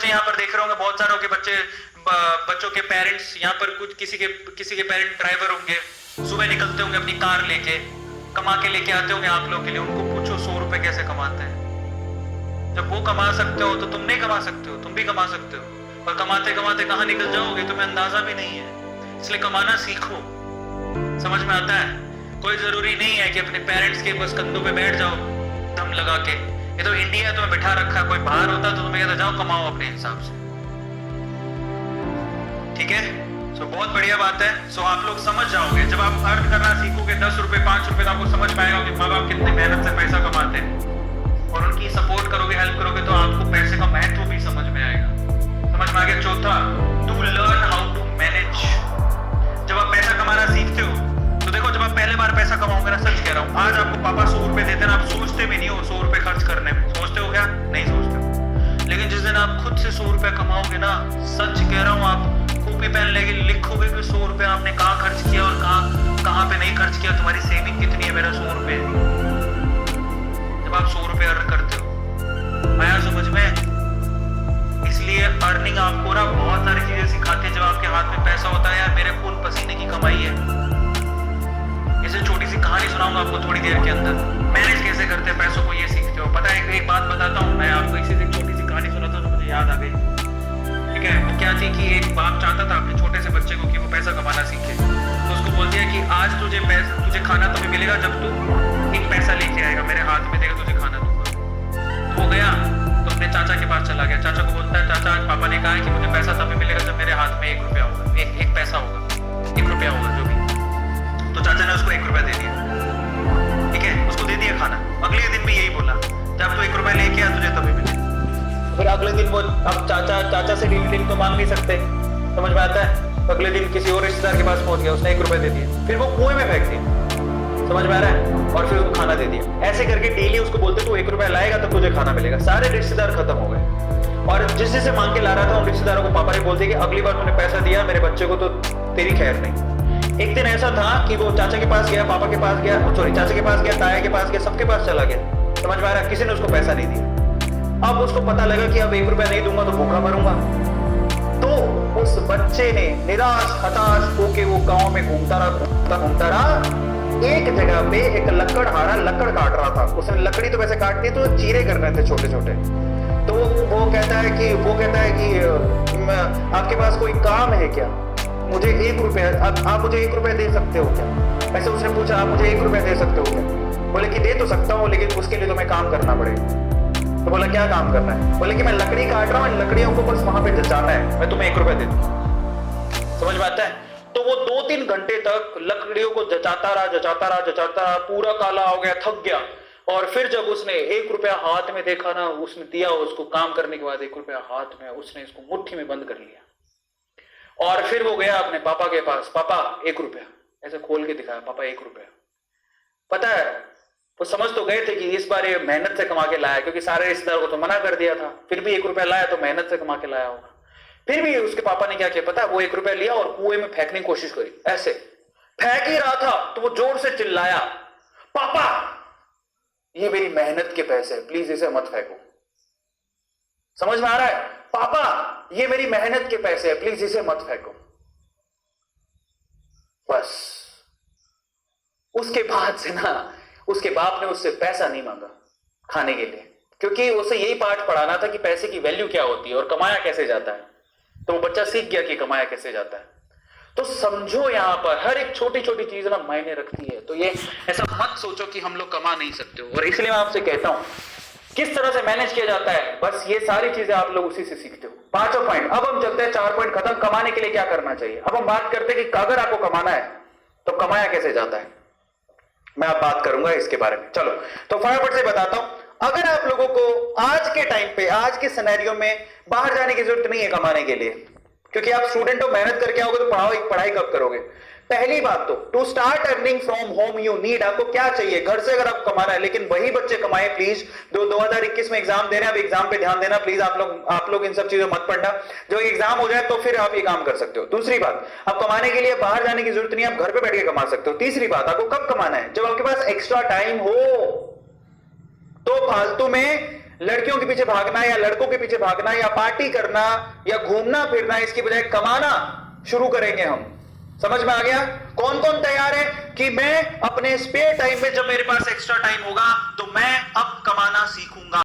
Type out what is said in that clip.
बच्चे यहाँ पर देख रहे होंगे, बहुत सारों के बच्चों के पेरेंट्स यहाँ पर कुछ किसी के पेरेंट ड्राइवर होंगे, सुबह निकलते होंगे अपनी कार लेके, कमा के लेके आते होंगे आप लोगों के लिए। उनको पूछो 100 रुपए कैसे कमाते हैं। जब वो कमा सकते हो तो तुम नहीं कमा सकते हो, तुम भी कमा सकते हो। और कमाते कमाते कहाँ निकल जाओगे तुम्हें अंदाजा भी नहीं है। इसलिए कमाना सीखो। समझ में आता है? कोई जरूरी नहीं है कि अपने पेरेंट्स के बस कंधों पे बैठ जाओ दम लगा के। ये तो इंडिया तुम्हें बिठा रखा। कोई बाहर होता तो तुम्हें कहता जाओ कमाओ अपने हिसाब से। ठीक है, सो बहुत बढ़िया बात है। सो आप लोग समझ जाओगे जब आप अर्न करना सीखोगे 10 रुपए 5 रुपए, तो आपको समझ पाएगा कि माँ बाप कितनी मेहनत से पैसा कमाते हैं और उनकी सपोर्ट करोगे, हेल्प करोगे तो आपको पैसे का महत्व भी समझ में आएगा। समझ में आ गया? चौथा, to learn how to manage. जब आप पैसा कमाना सीखते हो तो देखो, जब आप पहले बार पैसा कमाओगे ना, सच कह रहा हूं, आज आपको पापा 100 रुपए देते हैं, आप सोचते भी नहीं हो 100 रुपए खर्च करने में। सोचते हो क्या? नहीं सोचते हो। लेकिन जिस दिन आप खुद से 100 रुपए कमाओगे ना, सच कह रहा हूं, आप कॉपी पेन लेके लिखोगे कि 100 रुपए आपने कहाँ खर्च किया और कहाँ पे नहीं खर्च किया, तुम्हारी सेविंग कितनी है। मेरा 100 रुपए है। जब आप 100 रुपए अर्न करते हो, आया समझ में? इसलिए अर्निंग आपको ना बहुत सारी चीजें सिखाती है। जब आपके हाथ में पैसा होता है, यार मेरे खून पसीने की कमाई है। इसे छोटी सी कहानी सुनाऊंगा आपको थोड़ी देर के अंदर। मैनेज कैसे करते हैं पैसों को, ये सीखते हो। पता है, एक बात बताता हूँ मैं आपको। इसी से छोटी सी कहानी सुनाता हूँ जो मुझे याद आ गई। ठीक है, वो क्या थी कि एक बाप चाहता था अपने छोटे से बच्चे को कि वो पैसा कमाना सीखे। तो उसको बोल दिया कि आज तुझे खाना तभी मिलेगा जब तू एक पैसा लेके आएगा, मेरे हाथ में देगा, तुझे खाना दूंगा। तो वो गया तो अपने चाचा के पास चला गया। चाचा को बोलता है, चाचा आज पापा ने कहा है कि मुझे पैसा तभी मिलेगा जब मेरे हाथ में 1 रुपया होगा, एक पैसा होगा, 1 रुपया होगा जो भी। तो चाचा ने उसको 1 रुपया दे दिया। ठीक है, उसको दे दिया खाना। अगले दिन भी यही बोला, जब तू 1 रुपया लेके आ तुझे तभी मिलेगा। फिर अगले दिन वो, अब चाचा से डील तो मांग नहीं सकते। समझ में आता है? अगले दिन किसी और रिश्तेदार के पास पहुंच गया, उसने 1 रुपया दे दिया। फिर वो कुएं में फेंक दिया। समझ में आ रहा है? और फिर उसको खाना दे दिया। ऐसे करके डेली उसको बोलते तू 1 रुपया लाएगा तब तुझे खाना मिलेगा। सारे रिश्तेदार खत्म हो गए और जिससे मांग के ला रहा था उन रिश्तेदारों को पापा ने बोल दिया कि अगली बार तूने पैसा दिया मेरे बच्चे को तो तेरी खैर नहीं। एक दिन ऐसा था कि वो चाचा के पास गया, पापा के पास गया, सॉरी चाचा के पास गया, ताया के पास गया, सबके पास चला गया। समझ में आ रहा है? किसी ने उसको पैसा नहीं दिया। अब उसको पता लगा कि अब 1 रुपया नहीं दूंगा तो भूखा मरूंगा। तो उस बच्चे ने निराश हताश होके वो गांव में घूमता रहा। एक जगह पे एक लकड़हारा लकड़ काट रहा था। उसने लकड़ी तो वैसे काटती तो चीरे करने थे छोटे छोटे। तो वो कहता है कि आपके पास कोई काम है क्या? मुझे 1 रुपया, आप मुझे 1 रुपया दे सकते हो क्या? ऐसे उसने पूछा, आप मुझे 1 रुपया दे सकते हो क्या? बोले कि दे तो सकता हूँ लेकिन उसके लिए तुम्हें काम करना पड़ेगा। तो बोला क्या काम करना है? बोले कि मैं लकड़ी काट रहा हूँ, लकड़ियों को बस वहां पे जचाना है, मैं तुम्हें 1 रुपया दे दूँ। समझ में आता है? तो वो 2-3 घंटे तक लकड़ियों को जचाता रहा, पूरा काला हो गया, थक गया। और फिर जब उसने 1 रुपया हाथ में देखा ना, उसने दिया उसको काम करने के बाद 1 रुपया हाथ में, उसने इसको मुट्ठी में बंद कर लिया। और फिर वो गया अपने पापा के पास, पापा 1 रुपया, ऐसे खोल के दिखाया, पापा 1 रुपया। पता है, वो समझ तो गए थे कि इस बार ये मेहनत से कमा के लाया, क्योंकि सारे रिश्तेदारों को तो मना कर दिया था। फिर भी 1 रुपया लाया तो मेहनत से कमा के लाया होगा। फिर भी उसके पापा ने क्या किया पता है? वो 1 रुपया लिया और कुएं में फेंकने की कोशिश करी। ऐसे फेंक ही रहा था तो वो जोर से चिल्लाया, पापा ये मेरी मेहनत के पैसे हैं, प्लीज इसे मत फेंको। समझ में आ रहा है? पापा ये मेरी मेहनत के पैसे हैं, प्लीज इसे मत फेंको। बस उसके बाद से ना उसके बाप ने उससे पैसा नहीं मांगा खाने के लिए, क्योंकि उसे यही पाठ पढ़ाना था कि पैसे की वैल्यू क्या होती है और कमाया कैसे जाता है। तो वो बच्चा सीख गया कि कमाया कैसे जाता है। तो समझो यहां पर हर एक छोटी छोटी चीज ना मायने रखती है। तो ये ऐसा मत सोचो कि हम लोग कमा नहीं सकते हो। और इसलिए मैं आपसे कहता हूं किस तरह से मैनेज किया जाता है, बस ये सारी चीजें आप लोग उसी से सीखते हो। 5 पॉइंट। अब हम चलते हैं 4 पॉइंट खत्म। कमाने के लिए क्या करना चाहिए? अब हम बात करते हैं कि अगर आपको कमाना है तो कमाया कैसे जाता है। मैं अब बात करूंगा इसके बारे में। चलो तो फटाफट से बताता हूं। अगर आप लोगों को आज के टाइम पे, आज के सिनेरियो में बाहर जाने की जरूरत नहीं है कमाने के लिए, क्योंकि आप स्टूडेंट हो, मेहनत करके आओगे तो पढ़ाई कब करोगे? पहली बात तो to start earning from home you need, आपको क्या चाहिए? घर से अगर आपको कमाना है, लेकिन वही बच्चे कमाए प्लीज। 2021 में एग्जाम दे रहे हैं, अब एग्जाम पे ध्यान देना प्लीज। आप लोग इन सब चीजों मत पढ़ना। जो एग्जाम हो जाए तो फिर आप ये काम कर सकते हो। दूसरी बात, अब कमाने के लिए बाहर जाने की जरूरत नहीं है, आप घर पे बैठ के कमा सकते हो। तीसरी बात, आपको कब कमाना है? जब आपके पास एक्स्ट्रा टाइम हो। तो फालतू में लड़कियों के पीछे भागना या लड़कों के पीछे भागना या पार्टी करना या घूमना फिरना, इसकी बजाय कमाना शुरू करेंगे हम। समझ में आ गया? कौन कौन तैयार है कि मैं अपने स्पेयर टाइम में, जब मेरे पास एक्स्ट्रा टाइम होगा, तो मैं अब कमाना सीखूंगा।